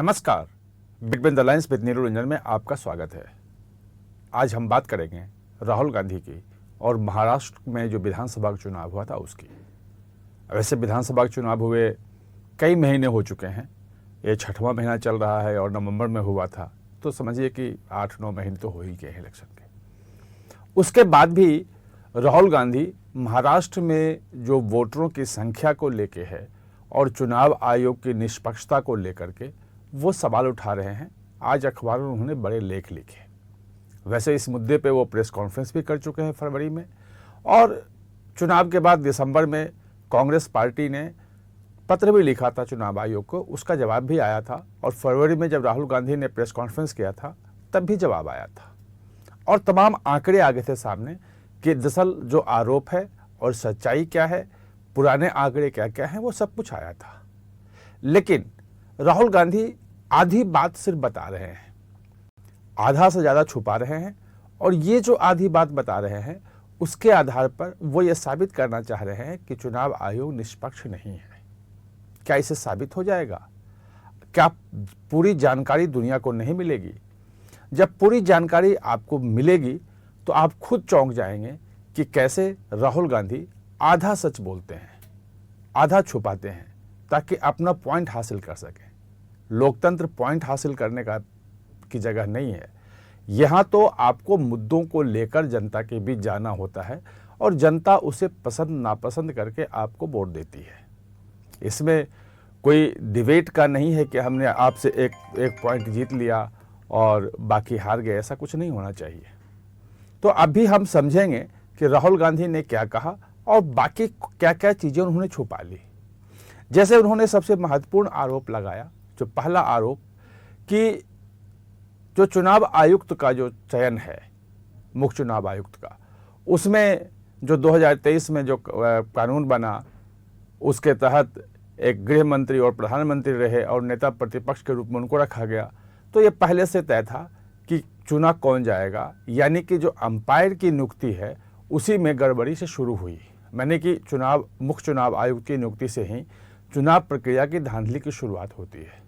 नमस्कार, big Ben the lines with Neeru Ranjan में आपका स्वागत है। आज हम बात करेंगे राहुल गांधी की और महाराष्ट्र में जो विधानसभा का चुनाव हुआ था उसकी। वैसे विधानसभा के चुनाव हुए कई महीने हो चुके हैं, ये 6वां महीना चल रहा है और नवंबर में हुआ था, तो समझिए कि 8-9 महीने तो हो ही गए हैं इलेक्शन के। उसके बाद भी राहुल गांधी महाराष्ट्र में जो वोटरों की संख्या को लेके है और चुनाव आयोग की निष्पक्षता को लेकर के वो सवाल उठा रहे हैं। आज अखबारों में उन्होंने बड़े लेख लिखे। वैसे इस मुद्दे पे वो प्रेस कॉन्फ्रेंस भी कर चुके हैं फरवरी में, और चुनाव के बाद दिसंबर में कांग्रेस पार्टी ने पत्र भी लिखा था चुनाव आयोग को, उसका जवाब भी आया था। और फरवरी में जब राहुल गांधी ने प्रेस कॉन्फ्रेंस किया था तब भी जवाब आया था, और तमाम आंकड़े आ गए थे सामने कि दरअसल जो आरोप है और सच्चाई क्या है, पुराने आंकड़े क्या क्या हैं, वो सब कुछ आया था। लेकिन राहुल गांधी आधी बात सिर्फ बता रहे हैं, आधा से ज़्यादा छुपा रहे हैं, और ये जो आधी बात बता रहे हैं उसके आधार पर वो ये साबित करना चाह रहे हैं कि चुनाव आयोग निष्पक्ष नहीं है। क्या इसे साबित हो जाएगा? क्या पूरी जानकारी दुनिया को नहीं मिलेगी? जब पूरी जानकारी आपको मिलेगी तो आप खुद चौंक जाएंगे कि कैसे राहुल गांधी आधा सच बोलते हैं, आधा छुपाते हैं ताकि अपना पॉइंट हासिल कर सकें। लोकतंत्र पॉइंट हासिल करने की जगह नहीं है। यहाँ तो आपको मुद्दों को लेकर जनता के बीच जाना होता है और जनता उसे पसंद नापसंद करके आपको वोट देती है। इसमें कोई डिबेट का नहीं है कि हमने आपसे एक पॉइंट जीत लिया और बाकी हार गए, ऐसा कुछ नहीं होना चाहिए। तो अभी हम समझेंगे कि राहुल गांधी ने क्या कहा और बाकी क्या क्या चीज़ें उन्होंने छुपा ली। जैसे उन्होंने सबसे महत्वपूर्ण आरोप लगाया, जो पहला आरोप, कि जो चुनाव आयुक्त का जो चयन है, मुख्य चुनाव आयुक्त का, उसमें जो 2023 में जो कानून बना उसके तहत एक गृह मंत्री और प्रधानमंत्री रहे और नेता प्रतिपक्ष के रूप में उनको रखा गया। तो ये पहले से तय था कि चुना कौन जाएगा, यानी कि जो अंपायर की नियुक्ति है उसी में गड़बड़ी से शुरू हुई। मैंने कि मुख्य चुनाव आयुक्त की नियुक्ति से ही चुनाव प्रक्रिया की धांधली की शुरुआत होती है।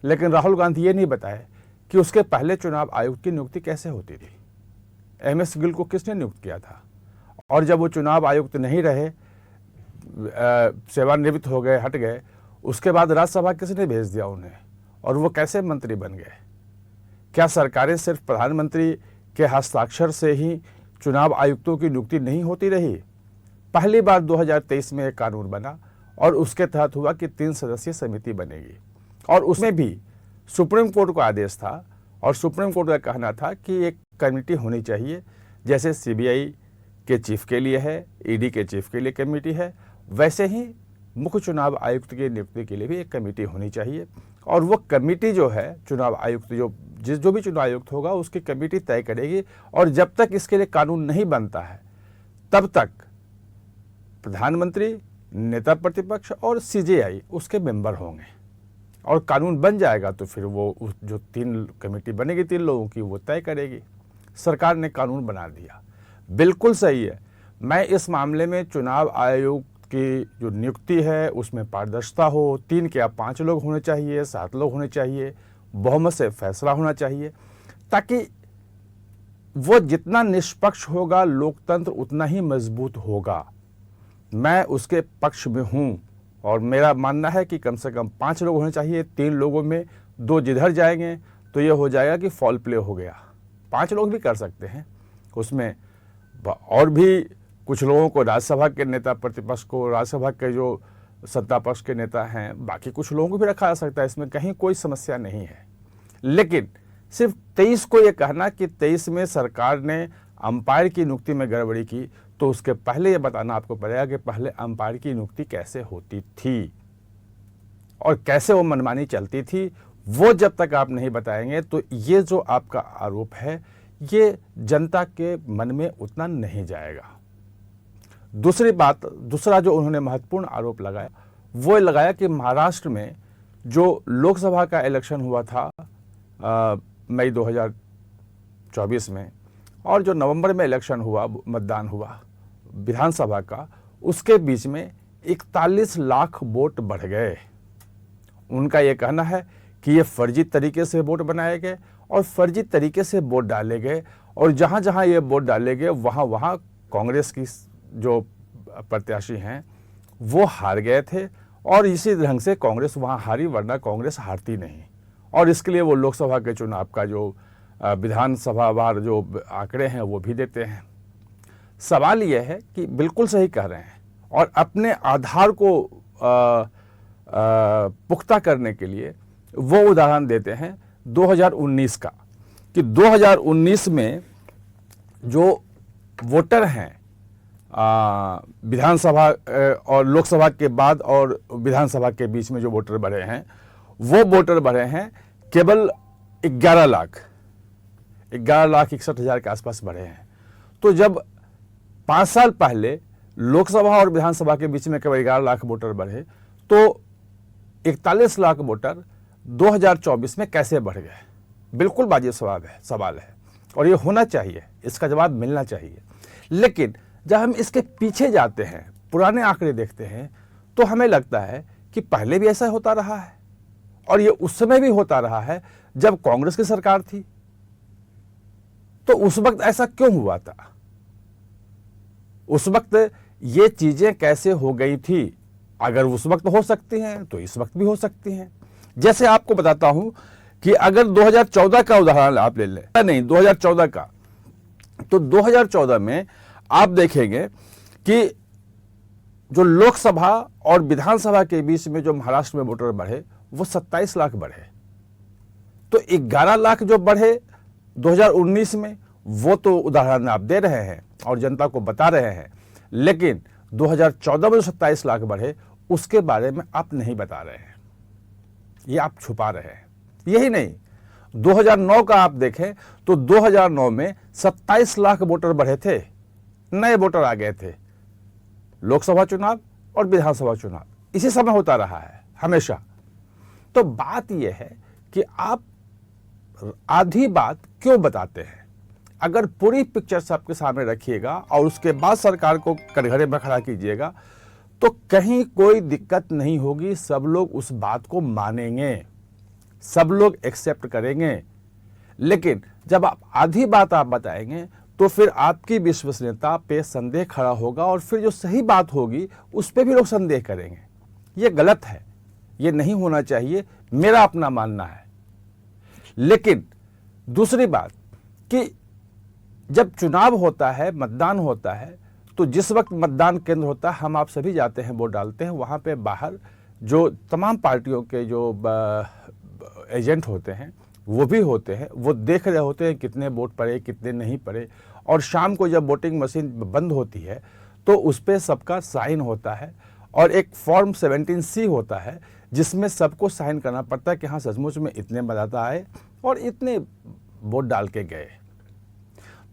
लेकिन राहुल गांधी ये नहीं बताए कि उसके पहले चुनाव आयुक्त की नियुक्ति कैसे होती थी, एमएस गिल को किसने नियुक्त किया था, और जब वो चुनाव आयुक्त नहीं रहे, सेवानिवृत्त हो गए, हट गए, उसके बाद राज्यसभा किसने भेज दिया उन्हें, और वो कैसे मंत्री बन गए। क्या सरकारें सिर्फ प्रधानमंत्री के हस्ताक्षर से ही चुनाव आयुक्तों की नियुक्ति नहीं होती रही? पहली बार 2023 में एक कानून बना और उसके तहत हुआ कि 3 सदस्यीय समिति बनेगी, और उसमें भी सुप्रीम कोर्ट का आदेश था, और सुप्रीम कोर्ट का कहना था कि एक कमेटी होनी चाहिए, जैसे सीबीआई के चीफ के लिए है, ईडी के चीफ के लिए कमेटी है, वैसे ही मुख्य चुनाव आयुक्त की नियुक्ति के लिए भी एक कमेटी होनी चाहिए। और वो कमेटी जो है, चुनाव आयुक्त जो भी चुनाव आयुक्त होगा उसकी कमेटी तय करेगी, और जब तक इसके लिए कानून नहीं बनता है तब तक प्रधानमंत्री, नेता प्रतिपक्ष और सीजेआई उसके मेंबर होंगे, और कानून बन जाएगा तो फिर वो जो 3 कमेटी बनेगी 3 लोगों की, वो तय करेगी। सरकार ने कानून बना दिया, बिल्कुल सही है। मैं इस मामले में चुनाव आयोग की जो नियुक्ति है उसमें पारदर्शिता हो, 3 या 5 लोग होने चाहिए, 7 लोग होने चाहिए, बहुमत से फैसला होना चाहिए, ताकि वो जितना निष्पक्ष होगा लोकतंत्र उतना ही मजबूत होगा। मैं उसके पक्ष में हूँ, और मेरा मानना है कि कम से कम 5 लोग होने चाहिए। 3 लोगों में 2 जिधर जाएंगे तो ये हो जाएगा कि फॉल प्ले हो गया। 5 लोग भी कर सकते हैं उसमें, और भी कुछ लोगों को, राज्यसभा के नेता प्रतिपक्ष को, राज्यसभा के जो सत्ता पक्ष के नेता हैं, बाकी कुछ लोगों को भी रखा जा सकता है, इसमें कहीं कोई समस्या नहीं है। लेकिन सिर्फ 23 को ये कहना कि 23 में सरकार ने अंपायर की नियुक्ति में गड़बड़ी की, तो उसके पहले ये बताना आपको पड़ेगा कि पहले अंपायर की नियुक्ति कैसे होती थी और कैसे वो मनमानी चलती थी। वो जब तक आप नहीं बताएंगे तो ये जो आपका आरोप है ये जनता के मन में उतना नहीं जाएगा। दूसरा जो उन्होंने महत्वपूर्ण आरोप लगाया, वो लगाया कि महाराष्ट्र में जो लोकसभा का इलेक्शन हुआ था मई 2024 में, और जो नवंबर में इलेक्शन हुआ, मतदान हुआ विधानसभा का, उसके बीच में 41 लाख वोट बढ़ गए। उनका ये कहना है कि ये फर्जी तरीके से वोट बनाए गए और फर्जी तरीके से वोट डाले गए, और जहाँ जहाँ ये वोट डाले गए वहाँ वहाँ कांग्रेस की जो प्रत्याशी हैं वो हार गए थे, और इसी ढंग से कांग्रेस वहाँ हारी, वरना कांग्रेस हारती नहीं। और इसके लिए वो लोकसभा के चुनाव का जो विधानसभा वार जो आंकड़े हैं वो भी देते हैं। सवाल ये है कि बिल्कुल सही कह रहे हैं, और अपने आधार को पुख्ता करने के लिए वो उदाहरण देते हैं 2019 का, कि 2019 में जो वोटर हैं विधानसभा और लोकसभा के बाद और विधानसभा के बीच में जो वोटर बढ़े हैं, वो वोटर बढ़े हैं केवल 11,61,000 के आसपास बढ़े हैं। तो जब 5 साल पहले लोकसभा और विधानसभा के बीच में केवल 11 लाख वोटर बढ़े, तो 41 लाख वोटर 2024 में कैसे बढ़ गए? बिल्कुल वाजिब सवाल है और ये होना चाहिए, इसका जवाब मिलना चाहिए। लेकिन जब हम इसके पीछे जाते हैं, पुराने आंकड़े देखते हैं, तो हमें लगता है कि पहले भी ऐसा होता रहा है, और ये उस समय भी होता रहा है जब कांग्रेस की सरकार थी। तो उस वक्त ऐसा क्यों हुआ था? उस वक्त ये चीजें कैसे हो गई थी? अगर उस वक्त हो सकती हैं तो इस वक्त भी हो सकती हैं। जैसे आपको बताता हूं कि अगर 2014 का उदाहरण आप ले लें, नहीं 2014 का, तो 2014 में आप देखेंगे कि जो लोकसभा और विधानसभा के बीच में जो महाराष्ट्र में वोटर बढ़े वो 27 लाख बढ़े। तो 11 लाख जो बढ़े 2019 में, वो तो उदाहरण आप दे रहे हैं और जनता को बता रहे हैं, लेकिन 2014 में जो 27 लाख बढ़े उसके बारे में आप नहीं बता रहे हैं, ये आप छुपा रहे हैं। यही नहीं, 2009 का आप देखें तो 2009 में 27 लाख वोटर बढ़े थे, नए वोटर आ गए थे। लोकसभा चुनाव और विधानसभा चुनाव इसी समय होता रहा है हमेशा। तो बात यह है कि आप आधी बात क्यों बताते हैं? अगर पूरी पिक्चर सबके सामने रखिएगा और उसके बाद सरकार को कटघरे में खड़ा कीजिएगा, तो कहीं कोई दिक्कत नहीं होगी, सब लोग उस बात को मानेंगे, सब लोग एक्सेप्ट करेंगे। लेकिन जब आप आधी बात आप बताएंगे तो फिर आपकी विश्वसनीयता पे संदेह खड़ा होगा, और फिर जो सही बात होगी उस पे भी लोग संदेह करेंगे। ये गलत है, ये नहीं होना चाहिए, मेरा अपना मानना है। लेकिन दूसरी बात कि जब चुनाव होता है, मतदान होता है, तो जिस वक्त मतदान केंद्र होता है, हम आप सभी जाते हैं, वोट डालते हैं, वहाँ पे बाहर जो तमाम पार्टियों के जो एजेंट होते हैं वो भी होते हैं, वो देख रहे होते हैं कितने वोट पड़े, कितने नहीं पड़े। और शाम को जब वोटिंग मशीन बंद होती है तो उस पर सबका साइन होता है, और एक फॉर्म 17C होता है जिसमें सबको साइन करना पड़ता है कि हाँ सचमुच में इतने मतदाता आए और इतने वोट डाल के गए।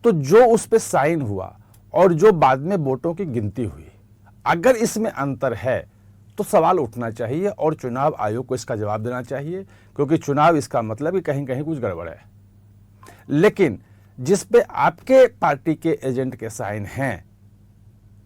तो जो उस पर साइन हुआ और जो बाद में वोटों की गिनती हुई, अगर इसमें अंतर है तो सवाल उठना चाहिए और चुनाव आयोग को इसका जवाब देना चाहिए, क्योंकि चुनाव इसका मतलब कि कहीं कहीं कुछ गड़बड़ है। लेकिन जिस पे आपके पार्टी के एजेंट के साइन हैं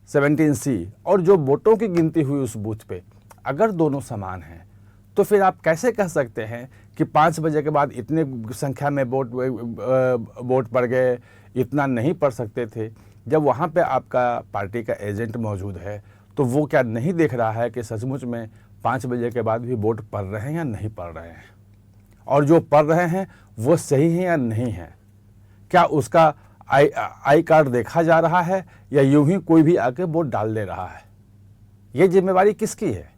17C, और जो वोटों की गिनती हुई उस बूथ पे, अगर दोनों समान हैं, तो फिर आप कैसे कह सकते हैं कि 5 बजे के बाद इतने संख्या में वोट पड़ गए, इतना नहीं पड़ सकते थे? जब वहाँ पे आपका पार्टी का एजेंट मौजूद है, तो वो क्या नहीं देख रहा है कि सचमुच में 5 बजे के बाद भी वोट पड़ रहे हैं या नहीं पड़ रहे हैं, और जो पड़ रहे हैं वो सही हैं या नहीं हैं? क्या उसका आई कार्ड देखा जा रहा है या यूं ही कोई भी आके वोट डाल दे रहा है? ये जिम्मेवारी किसकी है?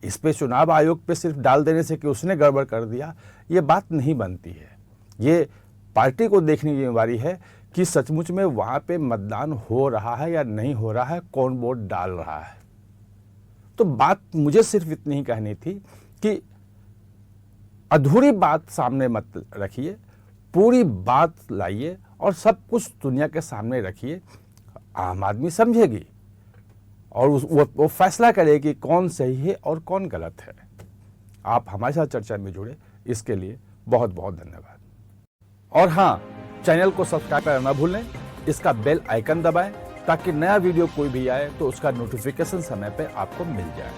इस पे चुनाव आयोग पे सिर्फ डाल देने से कि उसने गड़बड़ कर दिया, ये बात नहीं बनती है। ये पार्टी को देखने की जिम्मेवारी है कि सचमुच में वहाँ पे मतदान हो रहा है या नहीं हो रहा है, कौन वोट डाल रहा है। तो बात मुझे सिर्फ इतनी ही कहनी थी कि अधूरी बात सामने मत रखिए, पूरी बात लाइए और सब कुछ दुनिया के सामने रखिए। आम आदमी समझेगी और वो फैसला करेगी कौन सही है और कौन गलत है। आप हमारे साथ चर्चा में जुड़े, इसके लिए बहुत बहुत धन्यवाद। और हाँ, चैनल को सब्सक्राइब करना ना भूलें, इसका बेल आइकन दबाएं ताकि नया वीडियो कोई भी आए तो उसका नोटिफिकेशन समय पे आपको मिल जाए।